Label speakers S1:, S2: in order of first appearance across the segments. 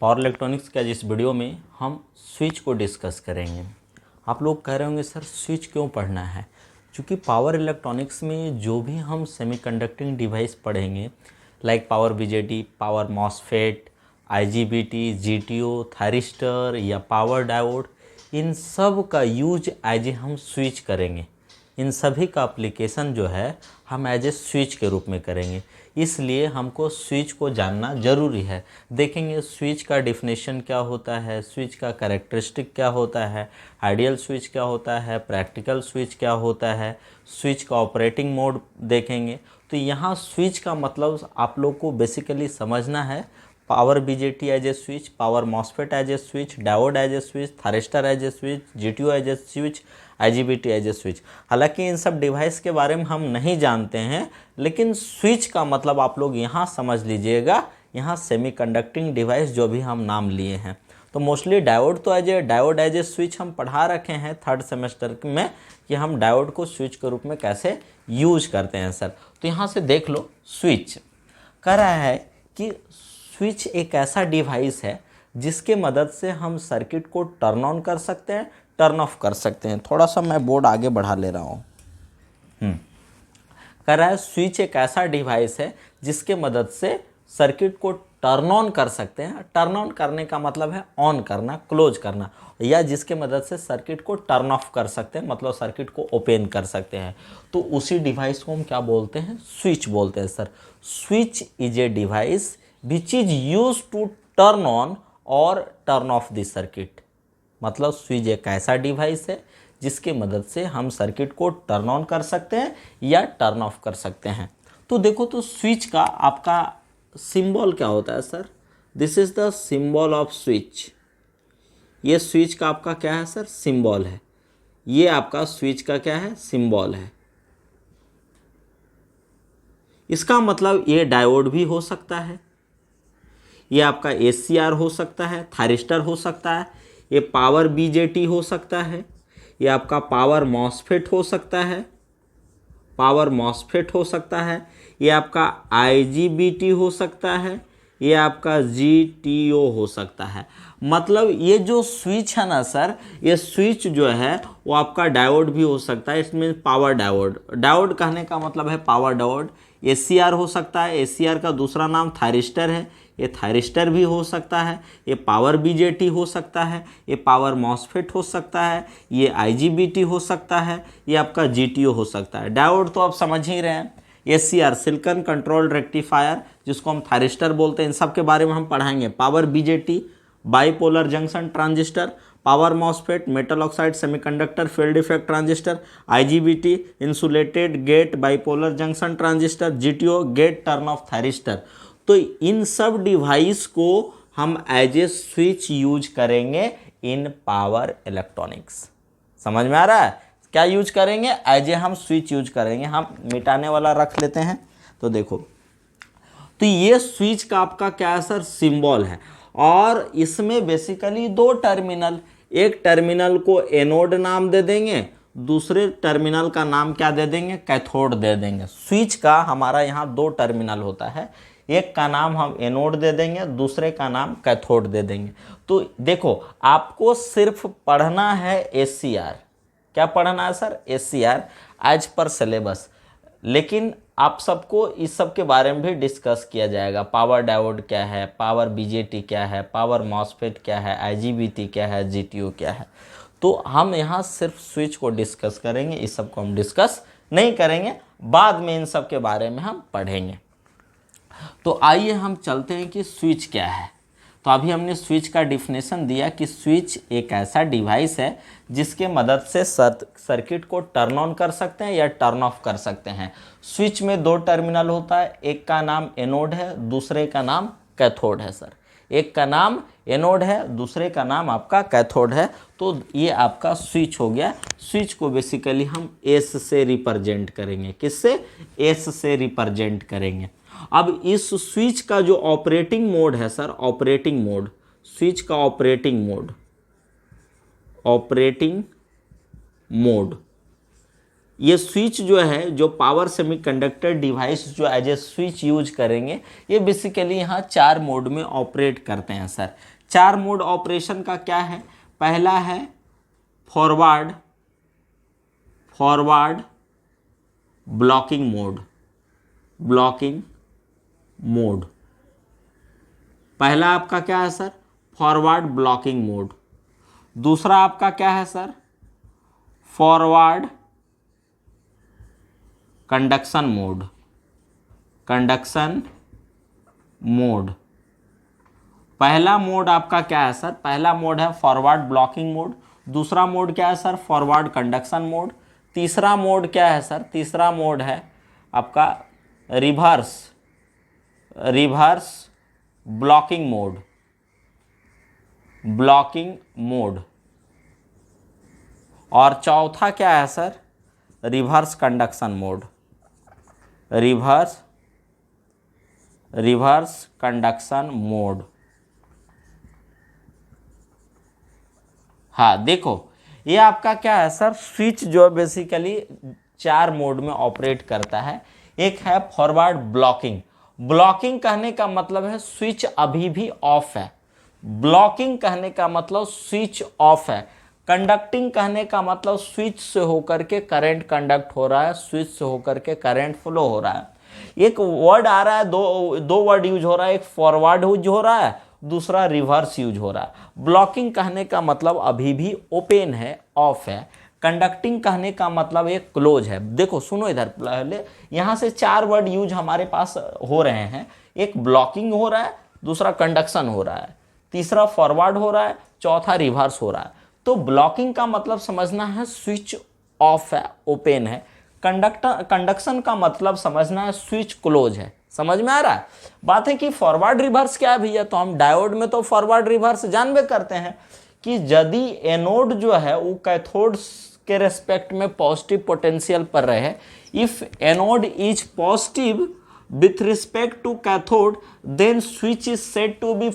S1: Power electronics के आज इस वीडियो में हम स्विच को डिस्कस करेंगे। आप लोग कह रहे होंगे सर स्विच क्यों पढ़ना है? क्योंकि पावर इलेक्ट्रॉनिक्स में जो भी हम सेमीकंडक्टिंग डिवाइस पढ़ेंगे like power BJT, power MOSFET, IGBT, GTO, thyristor या पावर डायोड, इन सब का यूज एज ए हम स्विच करेंगे। इन सभी का एप्लीकेशन जो है हम एज ए स्विच के रूप में करेंगे, इसलिए हमको स्विच को जानना ज़रूरी है। देखेंगे स्विच का डिफिनेशन क्या होता है, स्विच का कैरेक्टरिस्टिक क्या होता है, आइडियल स्विच क्या होता है, प्रैक्टिकल स्विच क्या होता है, स्विच का ऑपरेटिंग मोड देखेंगे। तो यहाँ स्विच का मतलब आप लोग को बेसिकली समझना है power BJT as a switch, power MOSFET as a switch, diode as a switch, thyristor as a switch, GTO as a switch, IGBT as a switch. हालांकि इन सब डिवाइस के बारे में हम नहीं जानते हैं, लेकिन स्विच का मतलब आप लोग यहाँ समझ लीजिएगा। यहाँ सेमीकंडक्टिंग डिवाइस जो भी हम नाम लिए हैं, तो मोस्टली डायोड तो डायोड एज ए स्विच हम पढ़ा रखे हैं थर्ड सेमेस्टर में कि हम डायोड को स्विच के रूप में कैसे यूज करते हैं सर। तो यहाँ से देख लो, स्विच कह रहा है कि स्विच एक ऐसा डिवाइस है जिसके मदद से हम सर्किट को टर्न ऑन कर सकते हैं, टर्न ऑफ कर सकते हैं। थोड़ा सा मैं बोर्ड आगे बढ़ा ले रहा हूँ। कह रहा है स्विच एक ऐसा डिवाइस है जिसके मदद से सर्किट को टर्न ऑन कर सकते हैं। टर्न ऑन करने का मतलब है ऑन करना, क्लोज करना, या जिसके मदद से सर्किट को टर्न ऑफ कर सकते हैं, मतलब सर्किट को ओपन कर सकते हैं। तो उसी डिवाइस को हम क्या बोलते हैं? स्विच बोलते हैं sir. Switch is a device which is use to turn on और टर्न ऑफ द सर्किट। मतलब स्विच एक ऐसा डिवाइस है जिसके मदद से हम सर्किट को टर्न ऑन कर सकते हैं या टर्न ऑफ कर सकते हैं। तो देखो, तो स्विच का आपका सिंबल क्या होता है sir? This is the symbol off switch. ये स्विच का आपका क्या है सर? सिंबल है। ये आपका स्विच का क्या है? सिंबल है। इसका मतलब ये डायोड भी हो सकता है, ये आपका एसीआर हो सकता है, थायरिस्टर हो सकता है, ये पावर बीजेटी हो सकता है, ये आपका पावर मॉसफेट हो सकता है, पावर मॉसफेट हो सकता है, ये आपका आईजीबीटी हो सकता है, ये आपका जीटीओ हो सकता है। मतलब ये जो स्विच है ना सर, ये स्विच जो है वो आपका डायोड भी हो सकता है। इसमें पावर डायोड, डायोड कहने का मतलब है पावर डायोड। एसीआर हो सकता है, एसीआर का दूसरा नाम थायरिस्टर है, ये थायरिस्टर भी हो सकता है। ये पावर बीजेटी हो सकता है, ये पावर मॉसफेट हो सकता है, ये आईजीबीटी हो सकता है, ये आपका जीटीओ हो सकता है। डायोड तो आप समझ ही रहे हैं। एसीआर सिलिकॉन कंट्रोल्ड रेक्टिफायर, जिसको हम थायरिस्टर बोलते हैं, इन सब के बारे में हम पढ़ाएंगे। Power BJT bipolar junction transistor, power MOSFET metal oxide semiconductor field effect transistor, IGBT insulated gate bipolar junction transistor, GTO gate turn off thyristor. तो इन सब डिवाइस को हम एज ए स्विच यूज करेंगे इन पावर इलेक्ट्रॉनिक्स। समझ में आ रहा है? क्या यूज करेंगे? एज ए हम स्विच यूज करेंगे। हम मिटाने वाला रख लेते हैं। तो देखो, तो ये स्विच का आपका क्या है सर? सिंबल है। और इसमें बेसिकली दो टर्मिनल, एक टर्मिनल को एनोड नाम दे देंगे, दूसरे टर्मिनल का नाम क्या दे देंगे? कैथोड दे देंगे। स्विच का हमारा यहाँ दो टर्मिनल होता है, एक का नाम हम एनोड दे देंगे, दूसरे का नाम कैथोड दे देंगे। तो देखो, आपको सिर्फ पढ़ना है एसीआर। क्या पढ़ना है sir? ACR as per syllabus. लेकिन आप सबको इस सब के बारे में भी डिस्कस किया जाएगा। पावर डायोड क्या है, पावर बीजेटी क्या है, पावर मॉसफेट क्या है, आईजीबीटी क्या है, जीटीओ क्या है। तो हम यहाँ सिर्फ स्विच को डिस्कस करेंगे, इस सब को हम डिस्कस नहीं करेंगे। बाद में इन सब के बारे में हम पढ़ेंगे। तो आइए हम चलते हैं कि स्विच क्या है। तो अभी हमने स्विच का डिफिनेशन दिया कि स्विच एक ऐसा डिवाइस है जिसके मदद से सर्किट को टर्न ऑन कर सकते हैं या टर्न ऑफ कर सकते हैं। स्विच में दो टर्मिनल होता है, एक का नाम एनोड है, दूसरे का नाम कैथोड है सर। एक का नाम एनोड है, दूसरे का नाम आपका कैथोड है। तो ये आपका स्विच हो गया। स्विच को बेसिकली हम एस से रिप्रेजेंट करेंगे। किससे? एस से रिप्रेजेंट करेंगे। अब इस स्विच का जो ऑपरेटिंग मोड है सर, ऑपरेटिंग मोड, स्विच का ऑपरेटिंग मोड, ऑपरेटिंग मोड ये स्विच जो है, जो पावर सेमीकंडक्टर डिवाइस जो एज ए स्विच यूज करेंगे, ये बेसिकली यहाँ 4 मोड में ऑपरेट करते हैं सर। 4 मोड ऑपरेशन का क्या है? पहला है फॉरवर्ड ब्लॉकिंग मोड। पहला आपका क्या है सर? Forward blocking mode. दूसरा आपका क्या है सर? Forward conduction mode. पहला मोड आपका क्या है सर? पहला मोड है फॉरवर्ड ब्लॉकिंग मोड। दूसरा मोड क्या है सर? Forward conduction mode. तीसरा मोड क्या है सर? तीसरा मोड है आपका रिवर्स ब्लॉकिंग मोड। और चौथा क्या है sir? Reverse conduction mode. Reverse conduction mode. हाँ देखो, ये आपका क्या है सर? स्विच जो बेसिकली 4 मोड में ऑपरेट करता है। एक है फॉरवर्ड ब्लॉकिंग कहने का मतलब है स्विच अभी भी ऑफ है। ब्लॉकिंग कहने का मतलब स्विच ऑफ है। कंडक्टिंग कहने का मतलब स्विच से होकर के करंट कंडक्ट हो रहा है, स्विच से होकर के करंट फ्लो हो रहा है। एक वर्ड आ रहा है, दो वर्ड यूज हो रहा है, एक फॉरवर्ड यूज हो रहा है, दूसरा रिवर्स यूज हो रहा है। ब्लॉकिंग कहने का मतलब अभी भी ओपन है, ऑफ है। कंडक्टिंग कहने का मतलब एक क्लोज है। देखो सुनो इधर, पहले यहां से 4 वर्ड यूज हमारे पास हो रहे हैं। एक ब्लॉकिंग हो रहा है, दूसरा कंडक्शन हो रहा है, तीसरा फॉरवर्ड हो रहा है, चौथा रिवर्स हो रहा है। तो ब्लॉकिंग का मतलब समझना है स्विच ऑफ है, ओपन है। कंडक्शन का मतलब समझना है स्विच क्लोज है। समझ में आ रहा है? बात है कि फॉरवर्ड रिवर्स क्या है भैया? तो हम डायोड में तो फॉरवर्ड रिवर्स जानबे करते हैं कि यदि एनोड जो है वो कैथोड के रेस्पेक्ट में पॉजिटिव पोटेंशियल पर रहे, if anode is positive with respect to cathode, then switch is said to be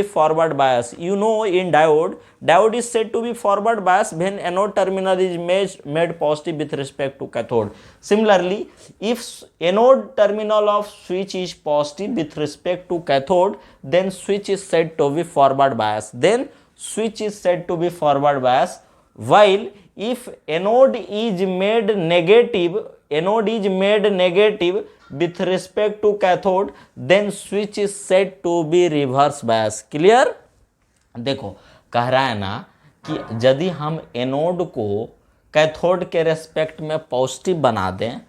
S1: forward bias. You know, in diode is said to be forward bias when anode terminal is made positive with respect to cathode. Similarly, if anode terminal of switch is positive with respect to cathode, then switch is said to be forward bias. While if anode is made negative with respect to cathode, then switch is said to be reverse bias. Clear? देखो कह रहा है ना कि यदि हम anode को cathode के रेस्पेक्ट में पॉजिटिव बना दें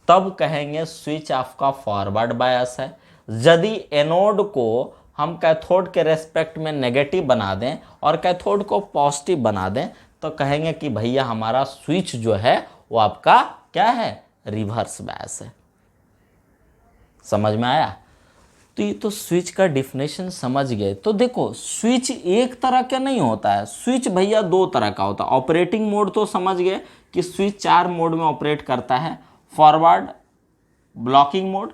S1: तब कहेंगे स्विच आपका फॉरवर्ड बायस है। यदि एनोड को हम कैथोड के रेस्पेक्ट में नेगेटिव बना दें और कैथोड को पॉजिटिव बना दें तो कहेंगे कि भैया हमारा स्विच जो है वो आपका क्या है? रिवर्स बायस है। समझ में आया? तो ये तो स्विच का डिफिनेशन समझ गए। तो देखो स्विच एक तरह का नहीं होता है, स्विच भैया 2 तरह का होता है। ऑपरेटिंग मोड तो समझ गए कि स्विच 4 मोड में ऑपरेट करता है। Forward blocking mode,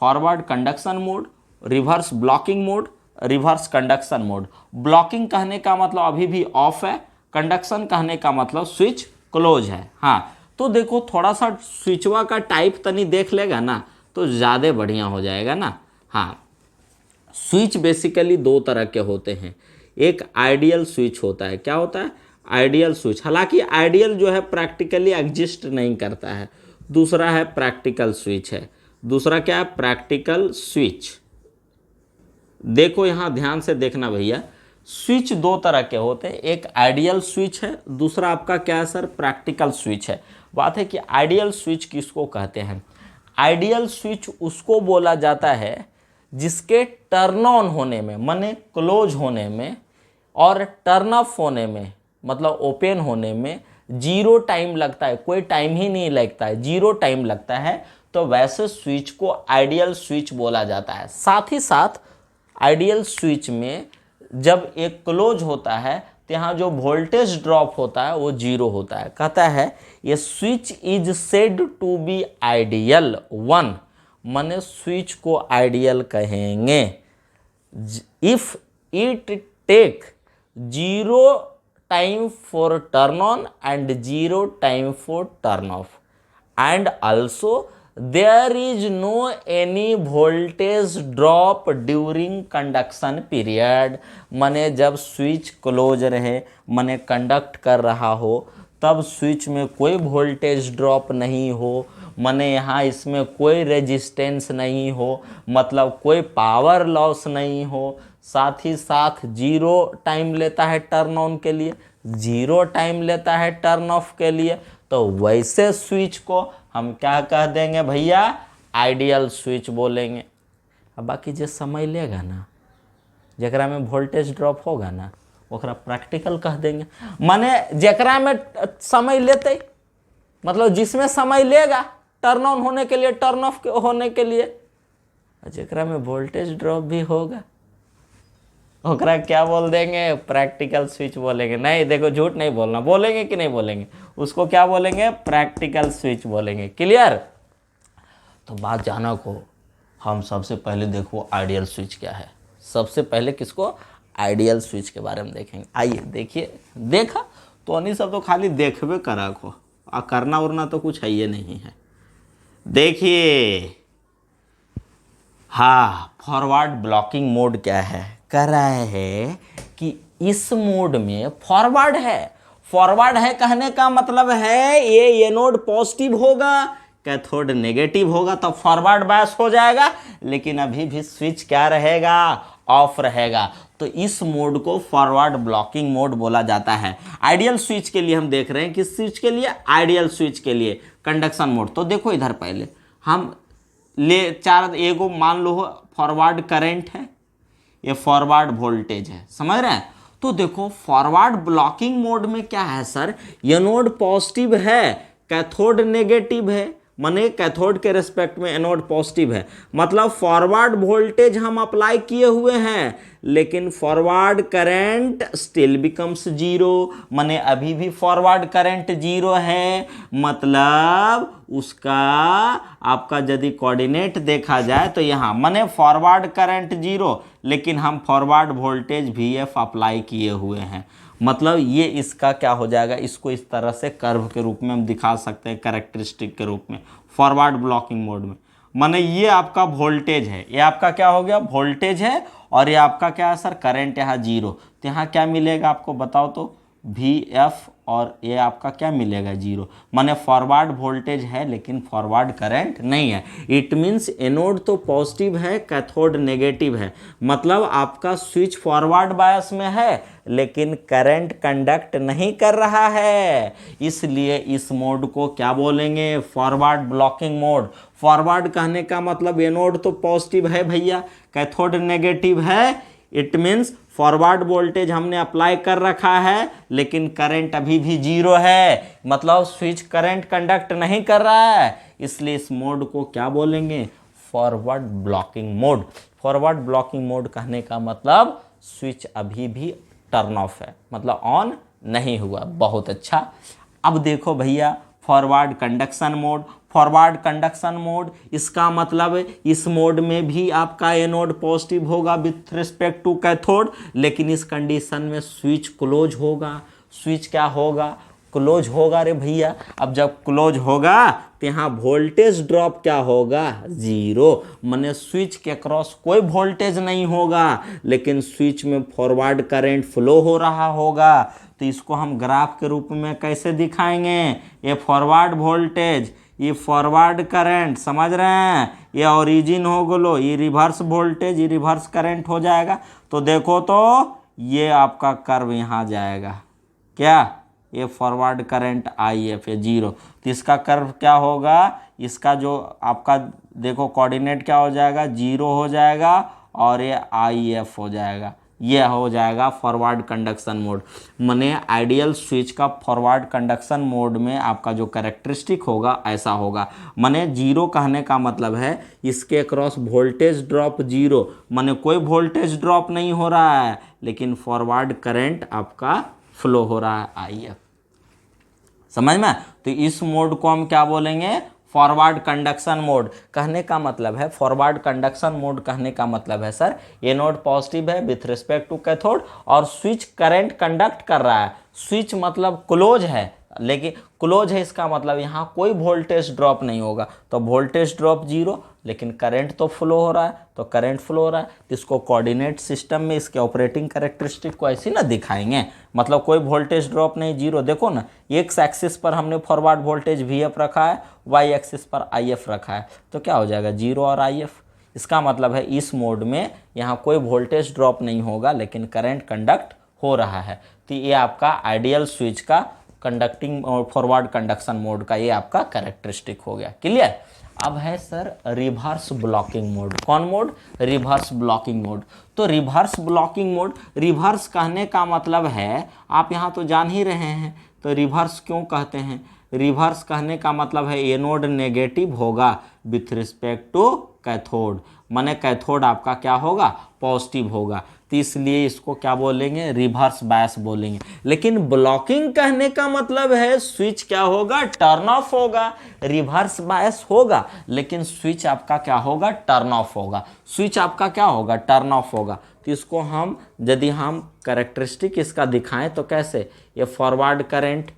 S1: forward conduction mode, reverse blocking mode, reverse conduction mode. Blocking कहने का मतलब अभी भी ऑफ है, कंडक्शन कहने का मतलब स्विच क्लोज है। हाँ तो देखो थोड़ा सा स्विचवा का टाइप तनी देख लेगा ना तो ज़्यादा बढ़िया हो जाएगा ना। हाँ स्विच बेसिकली 2 तरह के होते हैं। एक आइडियल स्विच होता है। क्या होता है? Ideal switch. हालांकि आइडियल जो है प्रैक्टिकली एग्जिस्ट नहीं करता है। दूसरा है प्रैक्टिकल स्विच है। दूसरा क्या है? Practical switch. देखो यहाँ ध्यान से देखना भैया, स्विच 2 तरह के होते हैं। एक आइडियल स्विच है, दूसरा आपका क्या है सर? प्रैक्टिकल स्विच है। बात है कि आइडियल स्विच किसको कहते हैं? आइडियल स्विच उसको बोला जाता है जिसके टर्न ऑन होने में माने क्लोज होने में और टर्न ऑफ होने में मतलब ओपन होने में 0 टाइम लगता है, कोई टाइम ही नहीं लगता है, 0 टाइम लगता है। तो वैसे स्विच को आइडियल स्विच बोला जाता है। साथ ही साथ आइडियल स्विच में जब एक क्लोज होता है तो यहाँ जो वोल्टेज ड्रॉप होता है वो 0 होता है। कहता है ये switch is said to be ideal 1, माने स्विच को आइडियल कहेंगे if it take 0 time for turn on and 0 time for turn off. And also there is no any voltage drop during conduction period. माने जब switch close रहे, माने conduct कर रहा हो, तब स्विच में कोई वोल्टेज ड्रॉप नहीं हो, माने यहाँ इसमें कोई रेजिस्टेंस नहीं हो, मतलब कोई पावर लॉस नहीं हो, साथ ही साथ 0 टाइम लेता है टर्न ऑन के लिए, 0 टाइम लेता है टर्न ऑफ के लिए, तो वैसे स्विच को हम क्या कह देंगे भैया, आइडियल स्विच बोलेंगे। अब बाकी जो समय लेगा ना, जकरा में वोल्टेज ड्रॉप होगा ना, ओकरा प्रैक्टिकल कह देंगे। माने जकरा में समय लेते, मतलब जिसमें समय लेगा टर्न ऑन होने के लिए, टर्न ऑफ होने के लिए, जकरा में वोल्टेज ड्रॉप भी होगा, ओकरा क्या बोल देंगे, प्रैक्टिकल स्विच बोलेंगे। नहीं देखो, झूठ नहीं बोलना, बोलेंगे कि नहीं बोलेंगे, उसको क्या बोलेंगे, प्रैक्टिकल स्विच बोलेंगे। क्लियर? तो बात जाना को, हम सबसे पहले देखो आइडियल स्विच क्या है। सबसे पहले किसको, आइडियल स्विच के बारे में देखेंगे। आइए देखिए, देखा तो अन्य सब तो खाली देखबे करा को, करना उरना तो कुछ है ये नहीं है। देखिए, हाँ, फॉरवर्ड ब्लॉकिंग मोड क्या है, कह रहा है कि इस मोड में फॉरवर्ड है। फॉरवर्ड है कहने का मतलब है ये एनोड पॉजिटिव होगा, कैथोड नेगेटिव होगा, तो फॉरवर्ड बायस हो जाएगा, लेकिन अभी भी स्विच क्या रहेगा, ऑफ रहेगा। तो इस मोड को फॉरवर्ड ब्लॉकिंग मोड बोला जाता है। आइडियल स्विच के लिए हम देख रहे हैं, किस स्विच के लिए, आइडियल स्विच के लिए कंडक्शन मोड। तो देखो इधर पहले हम ले चार, एगो मान लो फॉरवर्ड करंट है, ये फॉरवर्ड वोल्टेज है, समझ रहे हैं। तो देखो फॉरवर्ड ब्लॉकिंग मोड में क्या है सर, एनोड पॉजिटिव है, कैथोड नेगेटिव है, माने कैथोड के रेस्पेक्ट में एनोड पॉजिटिव है, मतलब फॉरवर्ड वोल्टेज हम अप्लाई किए हुए हैं, लेकिन forward current still becomes zero, माने अभी भी फॉरवर्ड करंट जीरो है, मतलब उसका आपका यदि कोऑर्डिनेट देखा जाए तो यहाँ माने फॉरवर्ड करंट जीरो, लेकिन हम फॉरवर्ड वोल्टेज VF अप्लाई किए हुए हैं, मतलब ये इसका क्या हो जाएगा, इसको इस तरह से कर्व के रूप में हम दिखा सकते हैं, कैरेक्टरिस्टिक के रूप में, फॉरवर्ड ब्लॉकिंग मोड में। माने ये आपका वोल्टेज है, ये आपका क्या हो गया, वोल्टेज है, और ये आपका क्या है सर, करंट यहाँ जीरो, तो यहाँ क्या मिलेगा आपको बताओ तो, VF, और ये आपका क्या मिलेगा, जीरो, माने फॉरवर्ड वोल्टेज है लेकिन फॉरवर्ड करंट नहीं है। इट मीन्स एनोड तो पॉजिटिव है, कैथोड नेगेटिव है, मतलब आपका स्विच फॉरवर्ड बायस में है, लेकिन करंट कंडक्ट नहीं कर रहा है, इसलिए इस मोड को क्या बोलेंगे, फॉरवर्ड ब्लॉकिंग मोड। फॉरवर्ड कहने का मतलब एनोड तो पॉजिटिव है भैया, कैथोड नेगेटिव है, इट मीन्स फॉरवर्ड वोल्टेज हमने अप्लाई कर रखा है, लेकिन करंट अभी भी जीरो है, मतलब स्विच करंट कंडक्ट नहीं कर रहा है, इसलिए इस मोड को क्या बोलेंगे, forward blocking mode. Forward blocking mode कहने का मतलब स्विच अभी भी टर्न ऑफ है, मतलब ऑन नहीं हुआ। बहुत अच्छा। अब देखो भैया forward conduction mode. Forward conduction mode, इसका मतलब इस मोड में भी आपका एनोड पॉजिटिव होगा विथ रिस्पेक्ट टू कैथोड, लेकिन इस कंडीशन में स्विच क्लोज होगा। स्विच क्या होगा, क्लोज होगा रे भैया। अब जब क्लोज होगा तो यहाँ वोल्टेज ड्रॉप क्या होगा, जीरो, माने स्विच के क्रॉस कोई वोल्टेज नहीं होगा, लेकिन स्विच में फॉरवर्ड करंट फ्लो हो रहा होगा। तो इसको हम ग्राफ के रूप में कैसे दिखाएंगे, ये फॉरवर्ड वोल्टेज, ये फॉरवर्ड करंट, समझ रहे हैं, ये ओरिजिन हो गलो, ये रिवर्स वोल्टेज, ये रिवर्स करंट हो जाएगा। तो देखो तो ये आपका कर्व यहाँ जाएगा, क्या, ये फॉरवर्ड करंट IF है जीरो, तो इसका कर्व क्या होगा, इसका जो आपका देखो कोऑर्डिनेट क्या हो जाएगा, जीरो हो जाएगा, और ये IF हो जाएगा, ये हो जाएगा फॉरवर्ड कंडक्शन मोड। माने आइडियल स्विच का फॉरवर्ड कंडक्शन मोड में आपका जो कैरेक्टरिस्टिक होगा ऐसा होगा। माने जीरो कहने का मतलब है इसके अक्रॉस वोल्टेज ड्रॉप जीरो, माने कोई वोल्टेज ड्रॉप नहीं हो रहा है, लेकिन फॉरवर्ड करंट आपका फ्लो हो रहा है IF, समझ में। तो इस मोड को हम क्या बोलेंगे, फॉरवर्ड कंडक्शन मोड कहने का मतलब है, फॉरवर्ड कंडक्शन मोड कहने का मतलब है सर एनोड पॉजिटिव है विथ रिस्पेक्ट टू कैथोड और स्विच करंट कंडक्ट कर रहा है। स्विच मतलब क्लोज है, लेकिन क्लोज है इसका मतलब यहाँ कोई वोल्टेज ड्रॉप नहीं होगा, तो वोल्टेज ड्रॉप जीरो, लेकिन करंट तो फ्लो हो रहा है, तो करंट फ्लो हो रहा है, तो इसको कोऑर्डिनेट सिस्टम में इसके ऑपरेटिंग कैरेक्टरिस्टिक को ऐसे ना दिखाएंगे, मतलब कोई वोल्टेज ड्रॉप नहीं, जीरो। देखो ना, एक्स एक्सिस पर हमने फॉरवर्ड वोल्टेज वी एफ रखा है, वाई एक्सिस पर आई एफ रखा है, तो क्या हो जाएगा जीरो और आई एफ। इसका मतलब है इस मोड में यहाँ कोई वोल्टेज ड्रॉप नहीं होगा, लेकिन करंट कंडक्ट हो रहा है। तो ये आपका आइडियल स्विच का कंडक्टिंग और फॉरवर्ड कंडक्शन मोड का ये आपका कैरेक्टरिस्टिक हो गया। क्लियर। अब है सर रिवर्स ब्लॉकिंग मोड। कौन मोड? Reverse blocking mode. तो रिवर्स ब्लॉकिंग मोड, रिवर्स कहने का मतलब है, आप यहाँ तो जान ही रहे हैं, तो रिवर्स क्यों कहते हैं? रिवर्स कहने का मतलब है एनोड नेगेटिव होगा विथ रिस्पेक्ट टू कैथोड, माने कैथोड आपका क्या होगा? पॉजिटिव होगा, तो इसलिए इसको क्या बोलेंगे? रिवर्स बायस बोलेंगे। लेकिन ब्लॉकिंग कहने का मतलब है स्विच क्या होगा? टर्न ऑफ होगा। रिवर्स बायस होगा, लेकिन स्विच आपका क्या होगा? टर्न ऑफ होगा। स्विच आपका क्या होगा? टर्न ऑफ होगा। तो इसको हम यदि हम कैरेक्टरिस्टिक इसका दिखाएं तो कैसे? ये फॉरवर्ड करंट,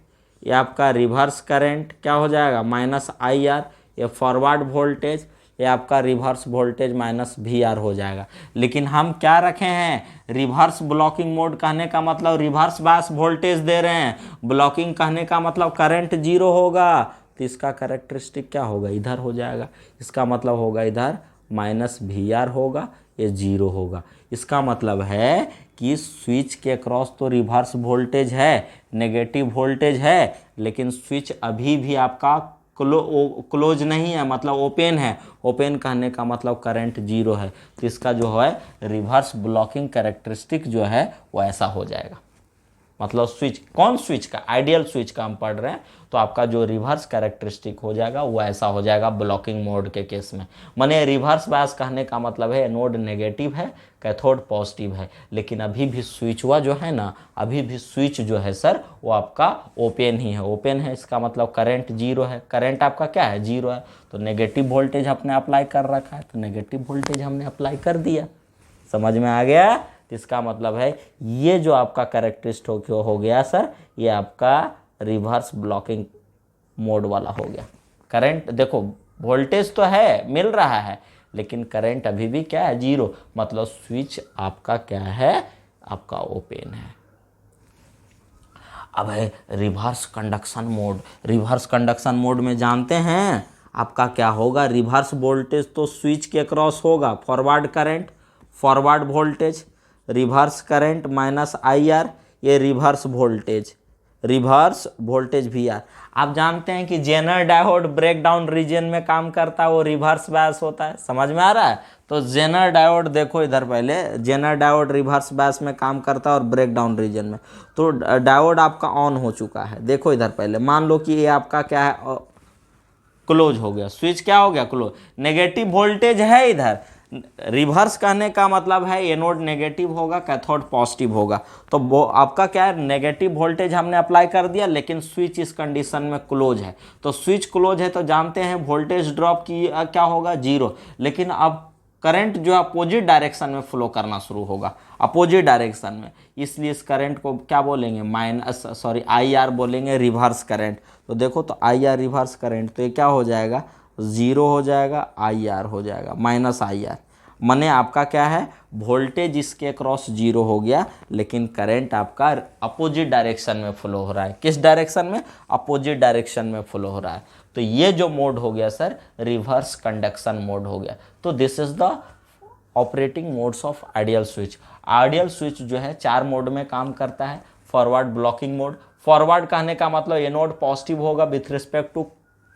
S1: ये आपका रिवर्स करंट क्या हो जाएगा? Minus I R. ये फॉरवर्ड वोल्टेज, ये आपका reverse voltage minus V R हो जाएगा। लेकिन हम क्या रखे हैं? रिवर्स ब्लॉकिंग मोड कहने का मतलब रिवर्स बायस वोल्टेज दे रहे हैं, ब्लॉकिंग कहने का मतलब करंट जीरो होगा, तो इसका कैरेक्टरिस्टिक क्या होगा? इधर हो जाएगा। इसका मतलब होगा इधर माइनस वी आर होगा, ये जीरो होगा। इसका मतलब है कि स्विच के अक्रॉस तो रिवर्स वोल्टेज है, नेगेटिव वोल्टेज है, लेकिन स्विच अभी भी आपका क्लोज नहीं है, मतलब ओपन है। ओपन कहने का मतलब करंट जीरो है, तो इसका जो है रिवर्स ब्लॉकिंग कैरेक्टरिस्टिक जो है वो ऐसा हो जाएगा। मतलब स्विच, कौन स्विच का? आइडियल स्विच का हम पढ़ रहे हैं, तो आपका जो रिवर्स कैरेक्टरिस्टिक हो जाएगा वो ऐसा हो जाएगा ब्लॉकिंग मोड के केस में। माने रिवर्स बायस कहने का मतलब है एनोड नेगेटिव है, कैथोड पॉजिटिव है, लेकिन अभी भी स्विच हुआ जो है ना, अभी भी स्विच जो है सर वो आपका ओपन ही है। ओपन है इसका मतलब करंट जीरो है, करंट आपका क्या है? जीरो है। तो नेगेटिव वोल्टेज आपने अप्लाई कर रखा है, तो नेगेटिव वोल्टेज हमने अप्लाई कर दिया। समझ में आ गया? तो इसका मतलब है ये जो आपका कैरेक्टरिस्टिक हो गया सर, ये आपका रिवर्स ब्लॉकिंग मोड वाला हो गया। करंट देखो, वोल्टेज तो है, मिल रहा है, लेकिन करंट अभी भी क्या है? जीरो। मतलब स्विच आपका क्या है? आपका ओपन है। अब है reverse conduction mode. Reverse conduction mode में जानते हैं आपका क्या होगा? रिवर्स वोल्टेज तो स्विच के अक्रॉस होगा, forward current, forward voltage, reverse current minus I R, ये reverse voltage, reverse voltage V R. आप जानते हैं कि जेनर डायोड ब्रेकडाउन रीजन में काम करता है, वो रिवर्स बायस होता है। समझ में आ रहा है? तो जेनर डायोड देखो इधर, पहले जेनर डायोड रिवर्स बायस में काम करता है और ब्रेकडाउन रीजन में। तो डायोड आपका ऑन हो चुका है, देखो इधर पहले, मान लो कि ये आपका क्या है? क्लोज हो गया, स्विच क्या हो गया? क्लोज। नेगेटिव वोल्टेज है इधर, रिवर्स कहने का मतलब है एनोड नेगेटिव होगा, कैथोड पॉजिटिव होगा। तो वो आपका क्या है? नेगेटिव वोल्टेज हमने अप्लाई कर दिया, लेकिन स्विच इस कंडीशन में क्लोज है। तो स्विच क्लोज है तो जानते हैं वोल्टेज ड्रॉप की क्या होगा? जीरो। लेकिन अब करंट जो है अपोजिट डायरेक्शन में फ्लो करना शुरू होगा, अपोजिट डायरेक्शन में, इसलिए इस करंट को क्या बोलेंगे? आई आर बोलेंगे, रिवर्स करंट। तो देखो, तो आई आर रिवर्स करंट, तो ये क्या हो जाएगा? जीरो हो जाएगा, आई आर हो जाएगा, माइनस आई आर। माने आपका क्या है? वोल्टेज इसके क्रॉस जीरो हो गया, लेकिन करंट आपका अपोजिट डायरेक्शन में फ्लो हो रहा है। किस डायरेक्शन में? अपोजिट डायरेक्शन में फ्लो हो रहा है। तो ये जो मोड हो गया सर, रिवर्स कंडक्शन मोड हो गया। तो this is the operating modes of ideal switch. Ideal switch जो है 4 मोड में काम करता है। फॉरवर्ड ब्लॉकिंग मोड, फॉरवर्ड कहने का मतलब एनोड पॉजिटिव होगा विथ रिस्पेक्ट टू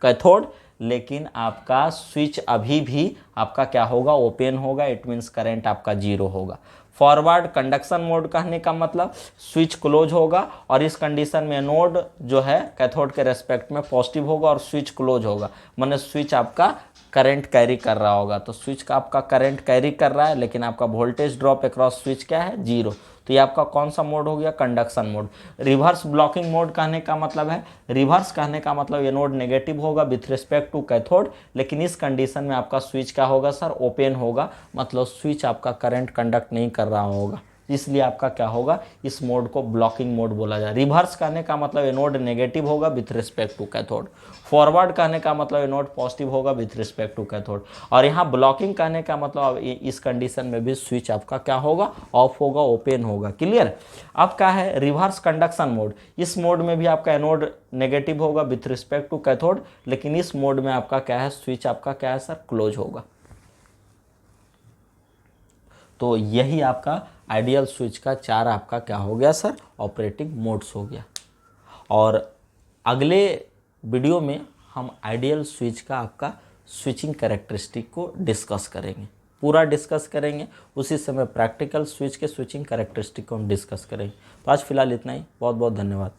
S1: कैथोड, लेकिन आपका स्विच अभी भी आपका क्या होगा? ओपन होगा, इट मीन्स करंट आपका जीरो होगा। फॉरवर्ड कंडक्शन मोड कहने का मतलब स्विच क्लोज होगा और इस कंडीशन में नोड जो है कैथोड के रेस्पेक्ट में पॉजिटिव होगा और स्विच क्लोज होगा, माने स्विच आपका करंट कैरी कर रहा होगा। तो स्विच का आपका करंट कैरी कर रहा है, लेकिन आपका वोल्टेज ड्रॉप अक्रॉस स्विच क्या है? जीरो। तो ये आपका कौन सा मोड हो गया, conduction mode. Reverse blocking mode कहने का मतलब है, रिवर्स कहने का मतलब एनोड नेगेटिव होगा विथ रिस्पेक्ट टू कैथोड, लेकिन इस कंडीशन में आपका स्विच क्या होगा सर, ओपन होगा, मतलब स्विच आपका करंट कंडक्ट नहीं कर रहा होगा, इसलिए आपका क्या होगा, इस मोड को ब्लॉकिंग मोड बोला जाए। रिवर्स कहने का मतलब एनोड नेगेटिव होगा with respect to cathode, forward कहने का मतलब एनोड पॉजिटिव होगा विथ रिस्पेक्ट टू कैथोड, और यहाँ ब्लॉकिंग कहने का मतलब इस कंडीशन में भी स्विच आपका क्या होगा, ऑफ होगा, ओपन होगा। क्लियर। अब क्या है, रिवर्स कंडक्शन मोड, इस मोड में भी आपका एनोड नेगेटिव होगा विथ रिस्पेक्ट टू कैथोड, लेकिन इस मोड में आपका क्या है, स्विच आपका क्या है सर, क्लोज होगा। तो यही आपका आइडियल स्विच का 4 आपका क्या हो गया सर, ऑपरेटिंग मोड्स हो गया। और अगले वीडियो में हम आइडियल स्विच का आपका स्विचिंग कैरेक्टरिस्टिक को डिस्कस करेंगे, पूरा डिस्कस करेंगे, उसी समय प्रैक्टिकल स्विच के स्विचिंग कैरेक्टरिस्टिक को हम डिस्कस करेंगे। तो आज फिलहाल इतना ही, बहुत बहुत धन्यवाद।